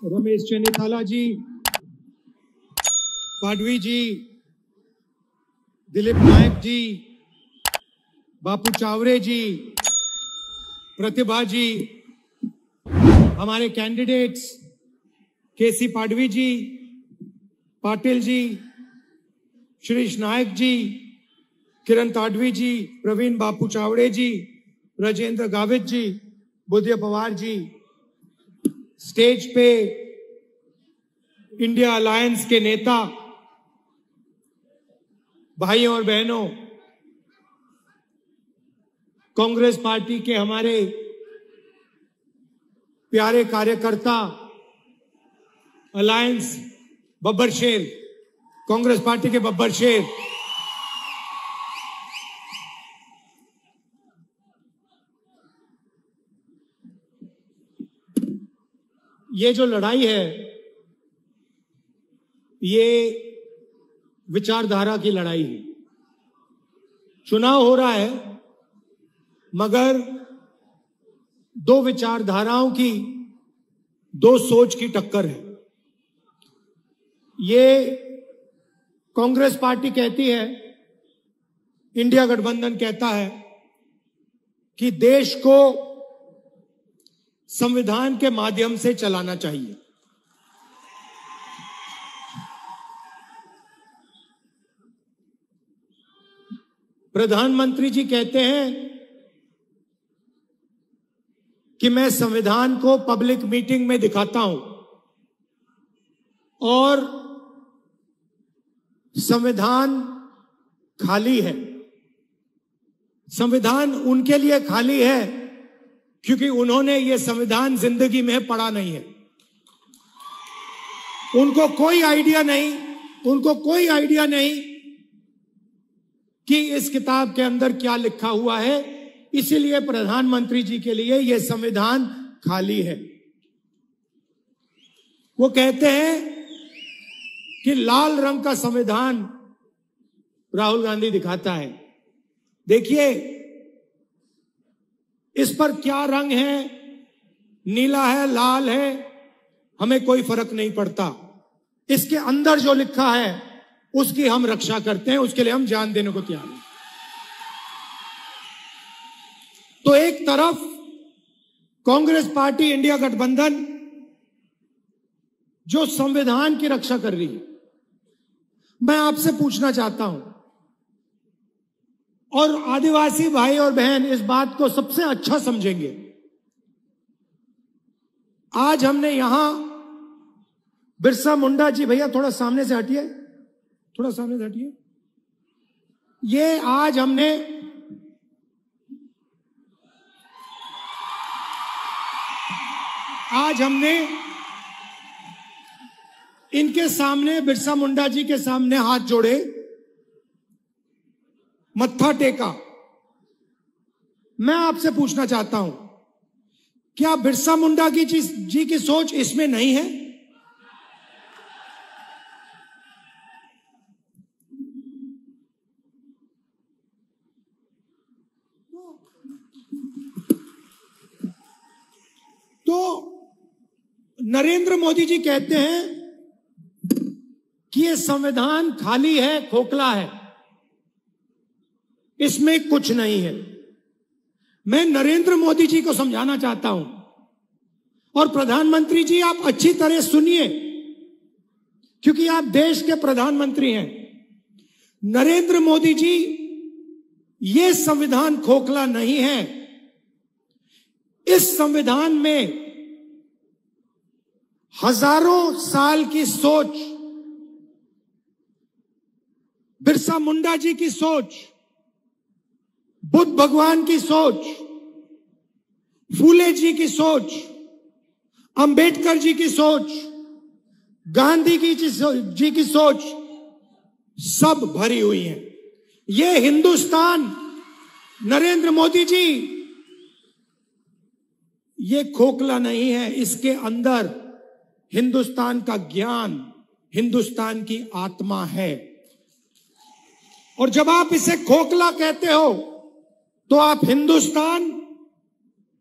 रमेश चेन्नीथाला जी, पाडवी जी, दिलीप नायक जी, बापू चावरे जी, प्रतिभा जी, हमारे कैंडिडेट्स केसी पाडवी जी, पाटिल जी, श्रीश नायक जी, किरण ताडवी जी, प्रवीण बापू चावड़े जी, राजेंद्र गावित जी, बुद्धि पवार जी, स्टेज पे इंडिया अलायंस के नेता, भाइयों और बहनों, कांग्रेस पार्टी के हमारे प्यारे कार्यकर्ता, अलायंस बब्बर शेर, कांग्रेस पार्टी के बब्बर शेर, ये जो लड़ाई है ये विचारधारा की लड़ाई है। चुनाव हो रहा है मगर दो विचारधाराओं की, दो सोच की टक्कर है। ये कांग्रेस पार्टी कहती है, इंडिया गठबंधन कहता है कि देश को संविधान के माध्यम से चलाना चाहिए। प्रधानमंत्री जी कहते हैं कि मैं संविधान को पब्लिक मीटिंग में दिखाता हूं और संविधान खाली है। संविधान उनके लिए खाली है क्योंकि उन्होंने ये संविधान जिंदगी में पढ़ा नहीं है। उनको कोई आइडिया नहीं कि इस किताब के अंदर क्या लिखा हुआ है। इसीलिए प्रधानमंत्री जी के लिए यह संविधान खाली है। वो कहते हैं कि लाल रंग का संविधान राहुल गांधी दिखाता है। देखिए इस पर क्या रंग है, नीला है, लाल है, हमें कोई फर्क नहीं पड़ता। इसके अंदर जो लिखा है उसकी हम रक्षा करते हैं, उसके लिए हम जान देने को तैयार हैं। तो एक तरफ कांग्रेस पार्टी, इंडिया गठबंधन जो संविधान की रक्षा कर रही है, मैं आपसे पूछना चाहता हूं, और आदिवासी भाई और बहन इस बात को सबसे अच्छा समझेंगे। आज हमने यहां बिरसा मुंडा जी, भैया थोड़ा सामने से हटिए, थोड़ा सामने से हटिए। ये आज हमने इनके सामने, बिरसा मुंडा जी के सामने हाथ जोड़े, मत्था टेका। मैं आपसे पूछना चाहता हूं, क्या बिरसा मुंडा जी की सोच इसमें नहीं है? तो नरेंद्र मोदी जी कहते हैं कि यह संविधान खाली है, खोखला है, इसमें कुछ नहीं है। मैं नरेंद्र मोदी जी को समझाना चाहता हूं, और प्रधानमंत्री जी आप अच्छी तरह सुनिए क्योंकि आप देश के प्रधानमंत्री हैं। नरेंद्र मोदी जी, यह संविधान खोखला नहीं है। इस संविधान में हजारों साल की सोच, बिरसा मुंडा जी की सोच, बुद्ध भगवान की सोच, फूले जी की सोच, अंबेडकर जी की सोच, गांधी जी की सोच सब भरी हुई है। ये हिंदुस्तान, नरेंद्र मोदी जी, ये खोखला नहीं है। इसके अंदर हिंदुस्तान का ज्ञान, हिंदुस्तान की आत्मा है। और जब आप इसे खोखला कहते हो तो आप हिंदुस्तान,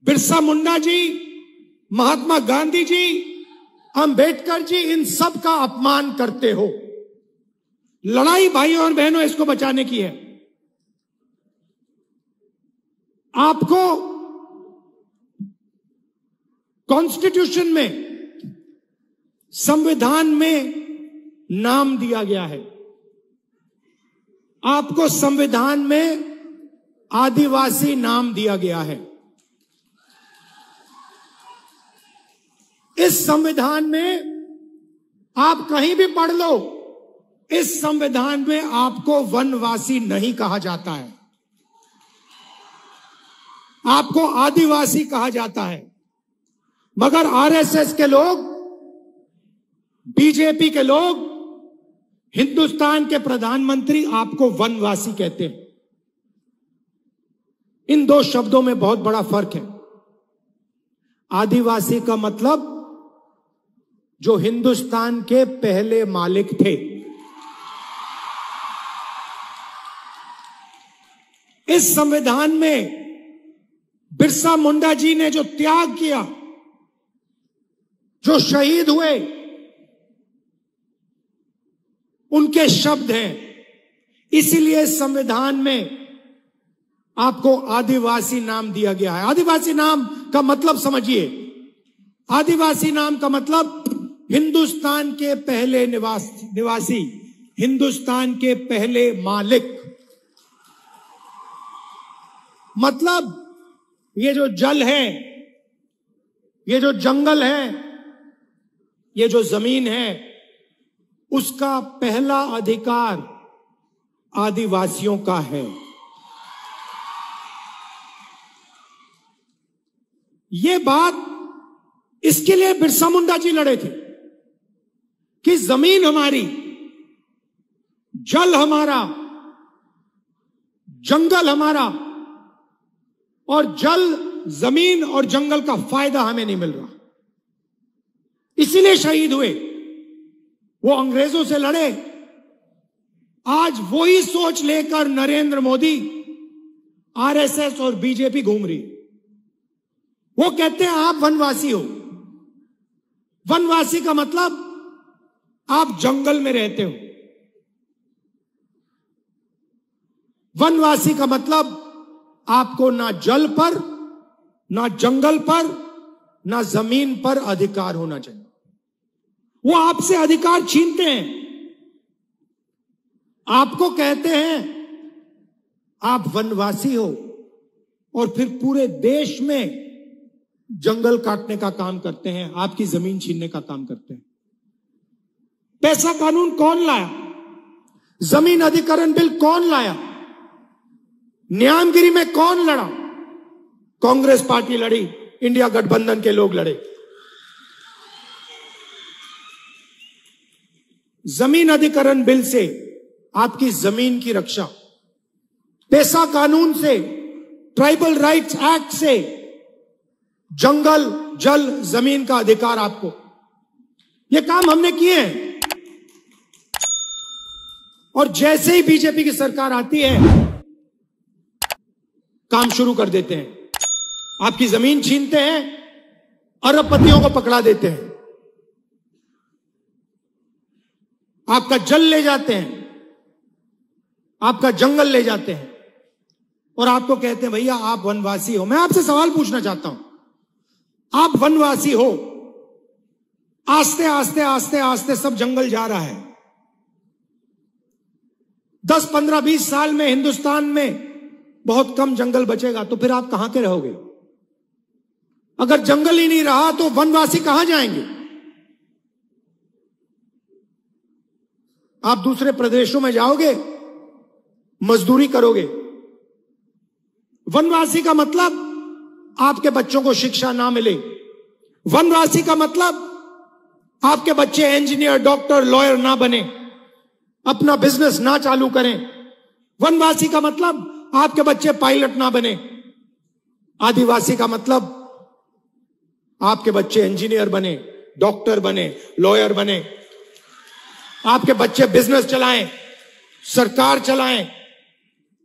बिरसा मुंडा जी, महात्मा गांधी जी, अंबेडकर जी, इन सब का अपमान करते हो। लड़ाई भाइयों और बहनों इसको बचाने की है। आपको कॉन्स्टिट्यूशन में, संविधान में नाम दिया गया है। आपको संविधान में आदिवासी नाम दिया गया है। इस संविधान में आप कहीं भी पढ़ लो, इस संविधान में आपको वनवासी नहीं कहा जाता है, आपको आदिवासी कहा जाता है। मगर आरएसएस के लोग, बीजेपी के लोग, हिंदुस्तान के प्रधानमंत्री आपको वनवासी कहते हैं। इन दो शब्दों में बहुत बड़ा फर्क है। आदिवासी का मतलब जो हिंदुस्तान के पहले मालिक थे। इस संविधान में बिरसा मुंडा जी ने जो त्याग किया, जो शहीद हुए, उनके शब्द हैं। इसीलिए संविधान में आपको आदिवासी नाम दिया गया है। आदिवासी नाम का मतलब समझिए। आदिवासी नाम का मतलब हिंदुस्तान के पहले निवासी, हिंदुस्तान के पहले मालिक। मतलब ये जो जल है, ये जो जंगल है, ये जो जमीन है, उसका पहला अधिकार आदिवासियों का है। ये बात, इसके लिए बिरसा मुंडा जी लड़े थे कि जमीन हमारी, जल हमारा, जंगल हमारा, और जल, जमीन और जंगल का फायदा हमें नहीं मिल रहा। इसीलिए शहीद हुए। वो अंग्रेजों से लड़े। आज वही सोच लेकर नरेंद्र मोदी, आरएसएस और बीजेपी घूम रही। वो कहते हैं आप वनवासी हो। वनवासी का मतलब आप जंगल में रहते हो। वनवासी का मतलब आपको ना जल पर, ना जंगल पर, ना जमीन पर अधिकार होना चाहिए। वो आपसे अधिकार छीनते हैं। आपको कहते हैं आप वनवासी हो, और फिर पूरे देश में जंगल काटने का काम करते हैं, आपकी जमीन छीनने का काम करते हैं। पैसा कानून कौन लाया? जमीन अधिग्रहण बिल कौन लाया? न्यामगिरी में कौन लड़ा? कांग्रेस पार्टी लड़ी, इंडिया गठबंधन के लोग लड़े। जमीन अधिग्रहण बिल से आपकी जमीन की रक्षा, पैसा कानून से, ट्राइबल राइट्स एक्ट से जंगल, जल, जमीन का अधिकार आपको। ये काम हमने किए हैं। और जैसे ही बीजेपी की सरकार आती है, काम शुरू कर देते हैं। आपकी जमीन छीनते हैं, अरबपतियों को पकड़ा देते हैं, आपका जल ले जाते हैं, आपका जंगल ले जाते हैं, और आपको कहते हैं भैया आप वनवासी हो। मैं आपसे सवाल पूछना चाहता हूं, आप वनवासी हो, आस्ते आस्ते आस्ते आस्ते सब जंगल जा रहा है। 10, 15, 20 साल में हिंदुस्तान में बहुत कम जंगल बचेगा, तो फिर आप कहां के रहोगे? अगर जंगल ही नहीं रहा तो वनवासी कहां जाएंगे? आप दूसरे प्रदेशों में जाओगे, मजदूरी करोगे। वनवासी का मतलब आपके बच्चों को शिक्षा ना मिले। वनवासी का मतलब आपके बच्चे इंजीनियर, डॉक्टर, लॉयर ना बने, अपना बिजनेस ना चालू करें। वनवासी का मतलब आपके बच्चे पायलट ना बने। आदिवासी का मतलब आपके बच्चे इंजीनियर बने, डॉक्टर बने, लॉयर बने, आपके बच्चे बिजनेस चलाएं, सरकार चलाएं।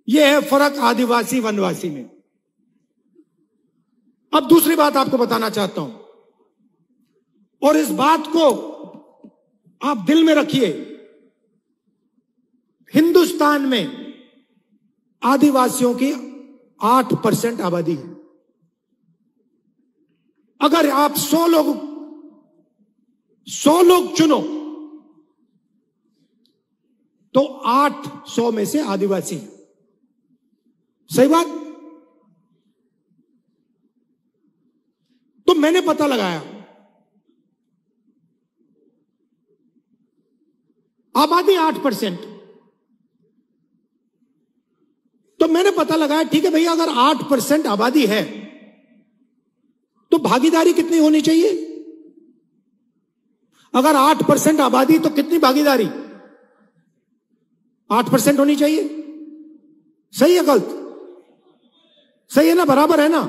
यह है फर्क आदिवासी वनवासी में। अब दूसरी बात आपको बताना चाहता हूं। और इस बात को आप दिल में रखिए, हिंदुस्तान में आदिवासियों की 8% आबादी है। अगर आप 100 लोग चुनो तो 800 में से आदिवासी हैं। सही बात। तो मैंने पता लगाया, आबादी 8%। तो मैंने पता लगाया, ठीक है भैया, अगर 8% आबादी है तो भागीदारी कितनी होनी चाहिए? अगर 8% आबादी तो कितनी भागीदारी? 8% होनी चाहिए। सही है गलत? सही है ना? बराबर है ना?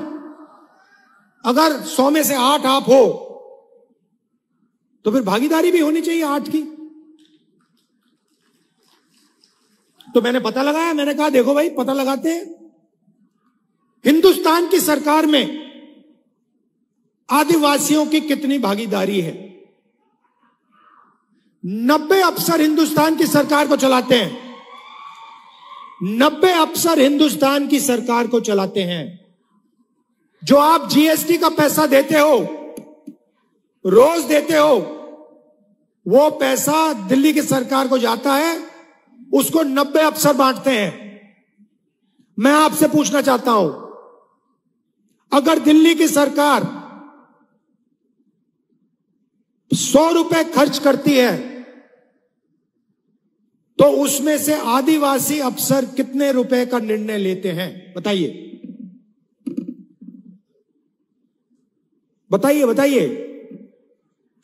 अगर 100 में से 8 आप हो तो फिर भागीदारी भी होनी चाहिए 8 की। तो मैंने पता लगाया, मैंने कहा देखो भाई, पता लगाते हैं हिंदुस्तान की सरकार में आदिवासियों की कितनी भागीदारी है। 90 अफसर हिंदुस्तान की सरकार को चलाते हैं। 90 अफसर हिंदुस्तान की सरकार को चलाते हैं। जो आप जीएसटी का पैसा देते हो, रोज देते हो, वो पैसा दिल्ली की सरकार को जाता है, उसको 90 अफसर बांटते हैं। मैं आपसे पूछना चाहता हूं, अगर दिल्ली की सरकार 100 रुपए खर्च करती है तो उसमें से आदिवासी अफसर कितने रुपए का निर्णय लेते हैं? बताइए बताइए बताइए।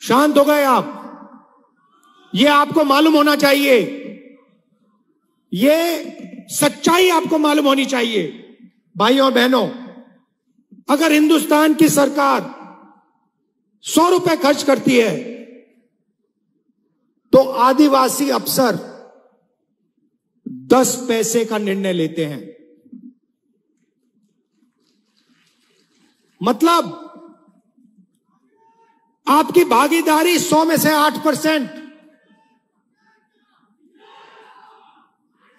शांत हो गए आप? यह आपको मालूम होना चाहिए, ये सच्चाई आपको मालूम होनी चाहिए। भाइयों और बहनों, अगर हिंदुस्तान की सरकार 100 रुपए खर्च करती है तो आदिवासी अफसर 10 पैसे का निर्णय लेते हैं। मतलब आपकी भागीदारी 100 में से 8%,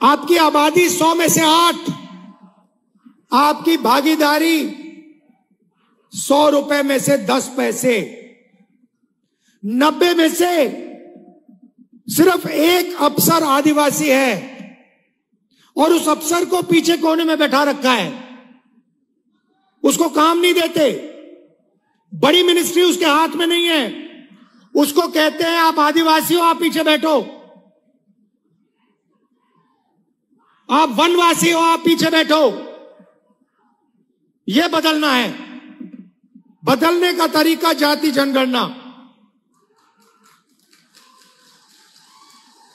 आपकी आबादी 100 में से 8, आपकी भागीदारी 100 रुपए में से 10 पैसे। 90 में से सिर्फ एक अफसर आदिवासी है और उस अफसर को पीछे कोने में बैठा रखा है, उसको काम नहीं देते। बड़ी मिनिस्ट्री उसके हाथ में नहीं है। उसको कहते हैं आप आदिवासी हो, आप पीछे बैठो। आप वनवासी हो, आप पीछे बैठो। यह बदलना है। बदलने का तरीका जाति जनगणना,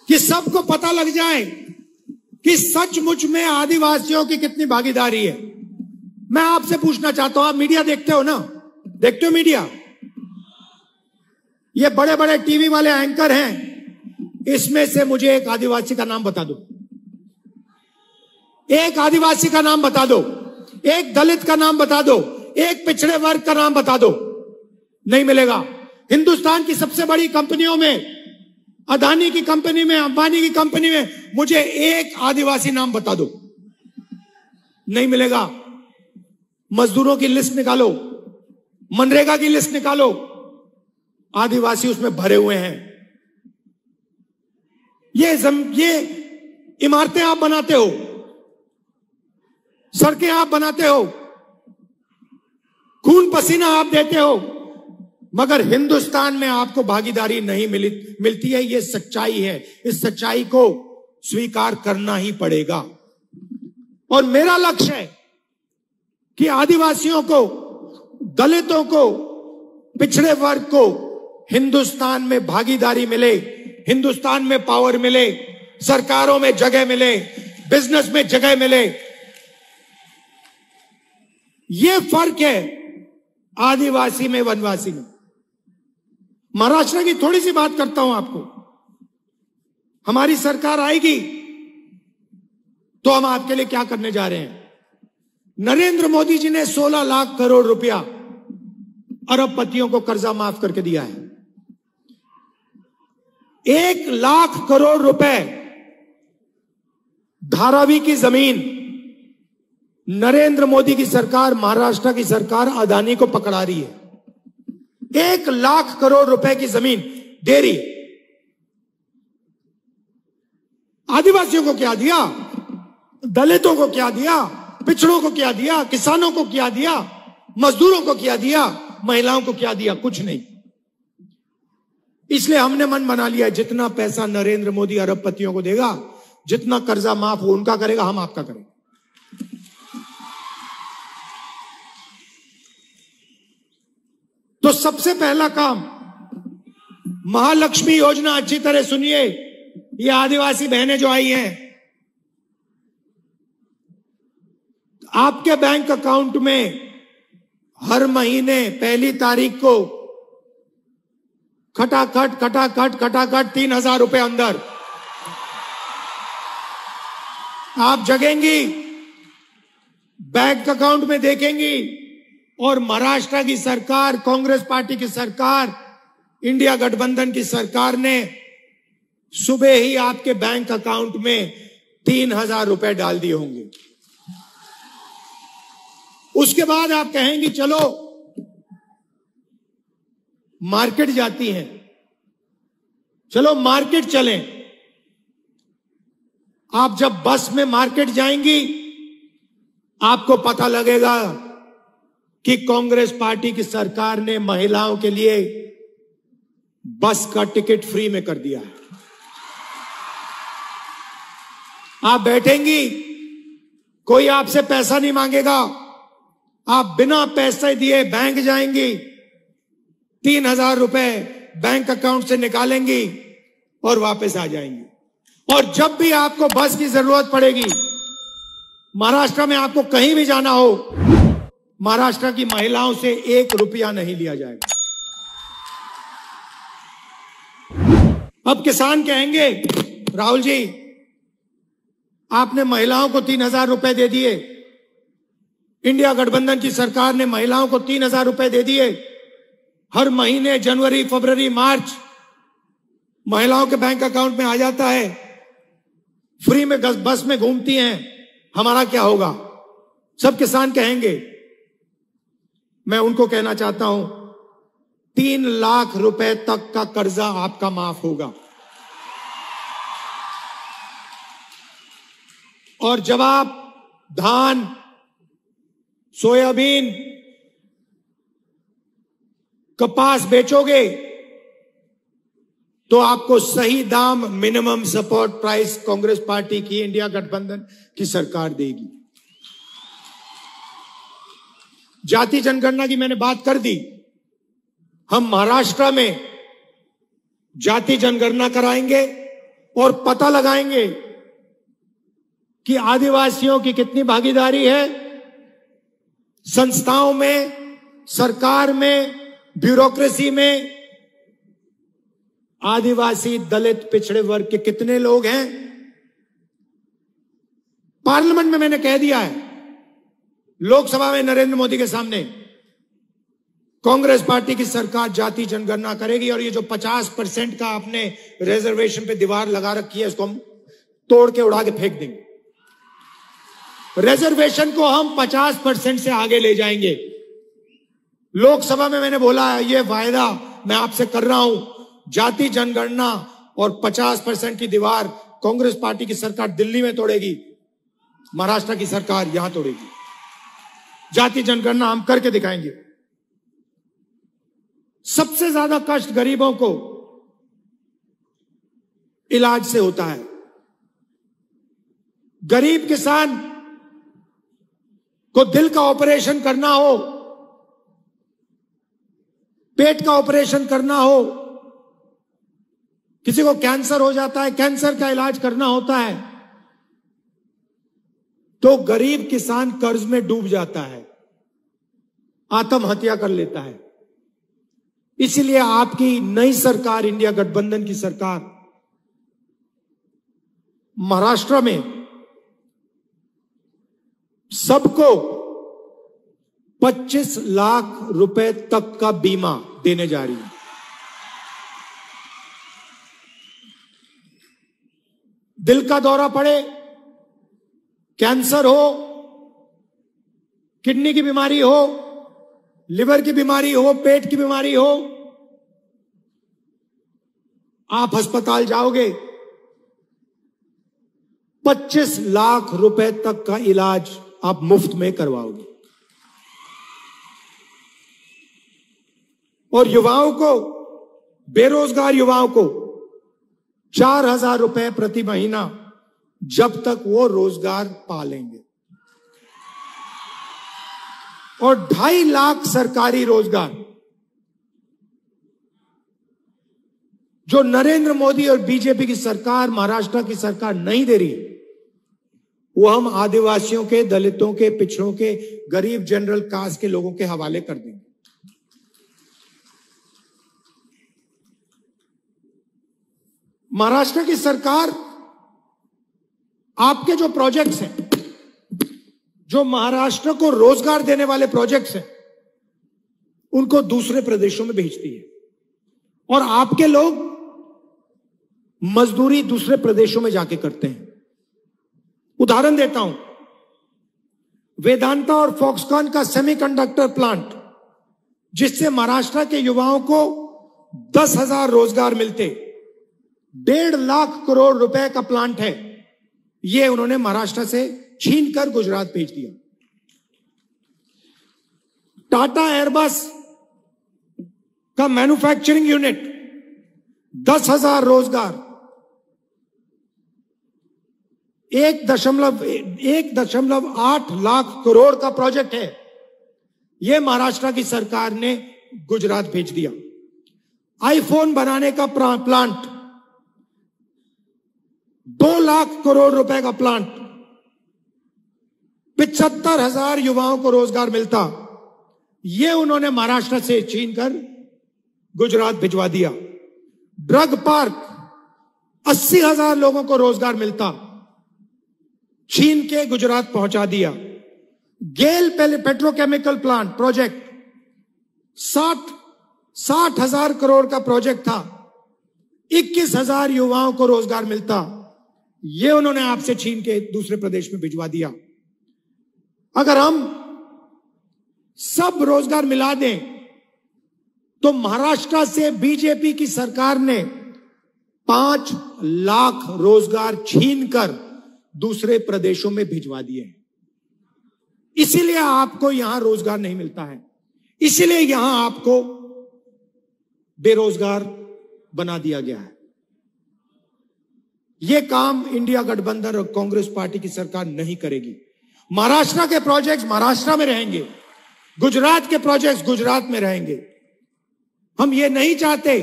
कि सबको पता लग जाए कि सचमुच में आदिवासियों की कितनी भागीदारी है। मैं आपसे पूछना चाहता हूं, आप मीडिया देखते हो ना? देखते हो मीडिया? ये बड़े बड़े टीवी वाले एंकर हैं, इसमें से मुझे एक आदिवासी का नाम बता दो। एक आदिवासी का नाम बता दो, एक दलित का नाम बता दो, एक पिछड़े वर्ग का नाम बता दो। नहीं मिलेगा। हिंदुस्तान की सबसे बड़ी कंपनियों में, अदानी की कंपनी में, अंबानी की कंपनी में, मुझे एक आदिवासी नाम बता दो। नहीं मिलेगा। मजदूरों की लिस्ट निकालो, मनरेगा की लिस्ट निकालो, आदिवासी उसमें भरे हुए हैं। ये इमारतें आप बनाते हो, सड़कें आप बनाते हो, खून पसीना आप देते हो, मगर हिंदुस्तान में आपको भागीदारी नहीं मिलती है। यह सच्चाई है। इस सच्चाई को स्वीकार करना ही पड़ेगा। और मेरा लक्ष्य है कि आदिवासियों को, दलितों को, पिछड़े वर्ग को हिंदुस्तान में भागीदारी मिले, हिंदुस्तान में पावर मिले, सरकारों में जगह मिले, बिजनेस में जगह मिले। यह फर्क है आदिवासी में, वनवासी में। महाराष्ट्र की थोड़ी सी बात करता हूं आपको। हमारी सरकार आएगी तो हम आपके लिए क्या करने जा रहे हैं। नरेंद्र मोदी जी ने 16 लाख करोड़ रुपया अरबपतियों को कर्जा माफ करके दिया है। 1,00,000 करोड़ रुपए धारावी की जमीन नरेंद्र मोदी की सरकार, महाराष्ट्र की सरकार अदानी को पकड़ा रही है। 1,00,000 करोड़ रुपए की जमीन दे रही है। आदिवासियों को क्या दिया, दलितों को क्या दिया, पिछड़ों को क्या दिया, किसानों को क्या दिया, मजदूरों को क्या दिया, महिलाओं को क्या दिया? कुछ नहीं। इसलिए हमने मन बना लिया, जितना पैसा नरेंद्र मोदी अरबपतियों को देगा, जितना कर्जा माफ हो उनका करेगा, हम आपका करेंगे। तो सबसे पहला काम, महालक्ष्मी योजना, अच्छी तरह सुनिए, ये आदिवासी बहनें जो आई हैं, आपके बैंक अकाउंट में हर महीने 1 तारीख को खटाखट 3,000 रुपए अंदर आप जगेंगी, बैंक अकाउंट में देखेंगी, और महाराष्ट्र की सरकार, कांग्रेस पार्टी की सरकार, इंडिया गठबंधन की सरकार ने सुबह ही आपके बैंक अकाउंट में 3,000 रुपए डाल दिए होंगे। उसके बाद आप कहेंगे चलो मार्केट जाती हैं, चलो मार्केट चलें। आप जब बस में मार्केट जाएंगी, आपको पता लगेगा कि कांग्रेस पार्टी की सरकार ने महिलाओं के लिए बस का टिकट फ्री में कर दिया है। आप बैठेंगी, कोई आपसे पैसा नहीं मांगेगा, आप बिना पैसे दिए बैंक जाएंगी, 3,000 रुपए बैंक अकाउंट से निकालेंगी और वापस आ जाएंगी। और जब भी आपको बस की जरूरत पड़ेगी, महाराष्ट्र में आपको कहीं भी जाना हो, महाराष्ट्र की महिलाओं से 1 रुपया नहीं लिया जाएगा। अब किसान कहेंगे, राहुल जी आपने महिलाओं को 3,000 रुपए दे दिए, इंडिया गठबंधन की सरकार ने महिलाओं को 3,000 रुपए दे दिए, हर महीने जनवरी, फरवरी, मार्च महिलाओं के बैंक अकाउंट में आ जाता है, फ्री में बस में घूमती हैं, हमारा क्या होगा? सब किसान कहेंगे। मैं उनको कहना चाहता हूं, 3 लाख रुपए तक का कर्जा आपका माफ होगा। और जब आप धान, सोयाबीन, कपास बेचोगे तो आपको सही दाम, minimum support price Congress party की, इंडिया गठबंधन की सरकार देगी। जाति जनगणना की मैंने बात कर दी। हम महाराष्ट्र में जाति जनगणना कराएंगे और पता लगाएंगे कि आदिवासियों की कितनी भागीदारी है संस्थाओं में, सरकार में, ब्यूरोक्रेसी में। आदिवासी, दलित, पिछड़े वर्ग के कितने लोग हैं। पार्लियामेंट में मैंने कह दिया है, लोकसभा में नरेंद्र मोदी के सामने, कांग्रेस पार्टी की सरकार जाति जनगणना करेगी और ये जो 50% का आपने रिजर्वेशन पे दीवार लगा रखी है, इसको हम तोड़ के उड़ा के फेंक देंगे। रिजर्वेशन को हम 50% से आगे ले जाएंगे। लोकसभा में मैंने बोला है, ये वायदा मैं आपसे कर रहा हूं, जाति जनगणना और 50% की दीवार कांग्रेस पार्टी की सरकार दिल्ली में तोड़ेगी, महाराष्ट्र की सरकार यहां तोड़ेगी। जाति जनगणना हम करके दिखाएंगे। सबसे ज्यादा कष्ट गरीबों को इलाज से होता है। गरीब किसान को दिल का ऑपरेशन करना हो, पेट का ऑपरेशन करना हो, किसी को कैंसर हो जाता है, कैंसर का इलाज करना होता है, तो गरीब किसान कर्ज में डूब जाता है, आत्महत्या कर लेता है। इसलिए आपकी नई सरकार, इंडिया गठबंधन की सरकार, महाराष्ट्र में सबको 25 लाख रुपए तक का बीमा देने जा रही है। दिल का दौरा पड़े, कैंसर हो, किडनी की बीमारी हो, लिवर की बीमारी हो, पेट की बीमारी हो, आप अस्पताल जाओगे, 25 लाख रुपए तक का इलाज आप मुफ्त में करवाओगे। और युवाओं को, बेरोजगार युवाओं को 4,000 रुपए प्रति महीना जब तक वो रोजगार पा लेंगे। और 2.5 लाख सरकारी रोजगार जो नरेंद्र मोदी और बीजेपी की सरकार, महाराष्ट्र की सरकार नहीं दे रही, वो हम आदिवासियों के, दलितों के, पिछड़ों के, गरीब जनरल कास्ट के लोगों के हवाले कर देंगे। महाराष्ट्र की सरकार आपके जो प्रोजेक्ट्स हैं, जो महाराष्ट्र को रोजगार देने वाले प्रोजेक्ट्स हैं, उनको दूसरे प्रदेशों में भेजती है और आपके लोग मजदूरी दूसरे प्रदेशों में जाके करते हैं। उदाहरण देता हूं, वेदांता और फॉक्सकॉन का सेमीकंडक्टर प्लांट, जिससे महाराष्ट्र के युवाओं को 10,000 रोजगार मिलते, 1.5 लाख करोड़ रुपए का प्लांट है, यह उन्होंने महाराष्ट्र से छीनकर गुजरात भेज दिया। टाटा एयरबस का मैन्युफैक्चरिंग यूनिट, 10,000 रोजगार, 1.8 लाख करोड़ का प्रोजेक्ट है, यह महाराष्ट्र की सरकार ने गुजरात भेज दिया। आईफोन बनाने का प्लांट, 2 लाख करोड़ रुपए का प्लांट, 75,000 युवाओं को रोजगार मिलता, यह उन्होंने महाराष्ट्र से छीनकर गुजरात भिजवा दिया। ड्रग पार्क, 80,000 लोगों को रोजगार मिलता, छीन के गुजरात पहुंचा दिया। गेल पेट्रोकेमिकल प्लांट प्रोजेक्ट, 60,000 करोड़ का प्रोजेक्ट था, 21,000 युवाओं को रोजगार मिलता, यह उन्होंने आपसे छीन के दूसरे प्रदेश में भिजवा दिया। अगर हम सब रोजगार मिला दें तो महाराष्ट्र से बीजेपी की सरकार ने 5 लाख रोजगार छीनकर दूसरे प्रदेशों में भिजवा दिए। इसीलिए आपको यहां रोजगार नहीं मिलता है, इसीलिए यहां आपको बेरोजगार बना दिया गया है। यह काम इंडिया गठबंधन और कांग्रेस पार्टी की सरकार नहीं करेगी। महाराष्ट्र के प्रोजेक्ट्स महाराष्ट्र में रहेंगे, गुजरात के प्रोजेक्ट्स गुजरात में रहेंगे। हम ये नहीं चाहते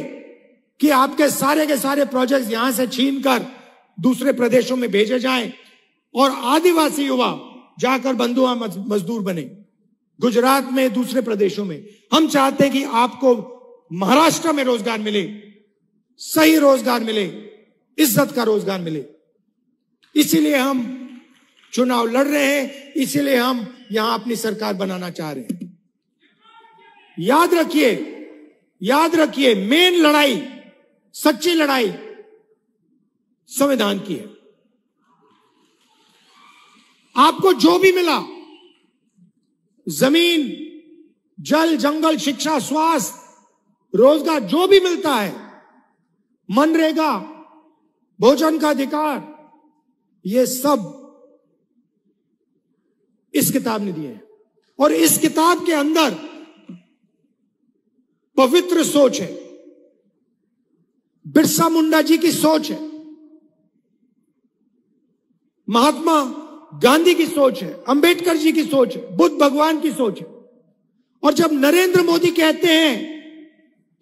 कि आपके के सारे प्रोजेक्ट्स यहां से छीनकर दूसरे प्रदेशों में भेजे जाएं और आदिवासी युवा जाकर बंधुआ मजदूर बने गुजरात में, दूसरे प्रदेशों में। हम चाहते हैं कि आपको महाराष्ट्र में रोजगार मिले, सही रोजगार मिले, इज्जत का रोजगार मिले। इसीलिए हम चुनाव लड़ रहे हैं, इसीलिए हम यहां अपनी सरकार बनाना चाह रहे हैं। याद रखिए, मेन लड़ाई, सच्ची लड़ाई संविधान की है। आपको जो भी मिला, जमीन, जल, जंगल, शिक्षा, स्वास्थ्य, रोजगार, जो भी मिलता है, मनरेगा, भोजन का अधिकार, ये सब इस किताब ने दिए हैं। और इस किताब के अंदर पवित्र सोच है, बिरसा मुंडा जी की सोच है, महात्मा गांधी की सोच है, अंबेडकर जी की सोच है, बुद्ध भगवान की सोच है। और जब नरेंद्र मोदी कहते हैं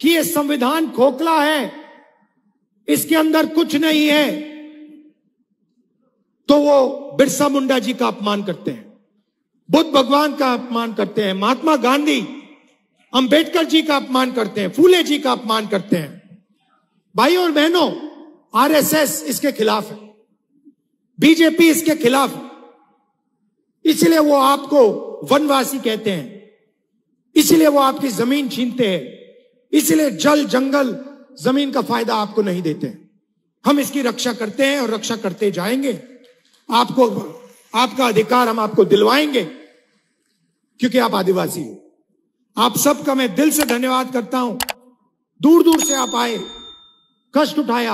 कि यह संविधान खोखला है, इसके अंदर कुछ नहीं है, तो वो बिरसा मुंडा जी का अपमान करते हैं, बुद्ध भगवान का अपमान करते हैं, महात्मा गांधी, अंबेडकर जी का अपमान करते हैं, फूले जी का अपमान करते हैं। भाई और बहनों, आरएसएस इसके खिलाफ है, बीजेपी इसके खिलाफ है। इसलिए वो आपको वनवासी कहते हैं, इसलिए वो आपकी जमीन छीनते हैं, इसलिए जल, जंगल, जमीन का फायदा आपको नहीं देते हैं। हम इसकी रक्षा करते हैं और रक्षा करते जाएंगे। आपको आपका अधिकार हम आपको दिलवाएंगे, क्योंकि आप आदिवासी हो। आप सबका मैं दिल से धन्यवाद करता हूं। दूर दूर से आप आए, कष्ट उठाया,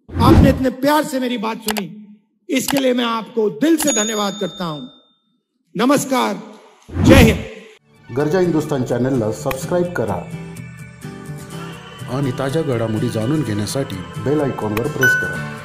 आपने इतने प्यार से मेरी बात सुनी, इसके लिए मैं आपको दिल से धन्यवाद करता हूं। नमस्कार, जय हिंद। गरजा हिंदुस्तान चॅनलला सबस्क्राईब करा आणि ताज्या घडामोडी जाणून घेण्यासाठी बेल आयकॉनवर प्रेस करा।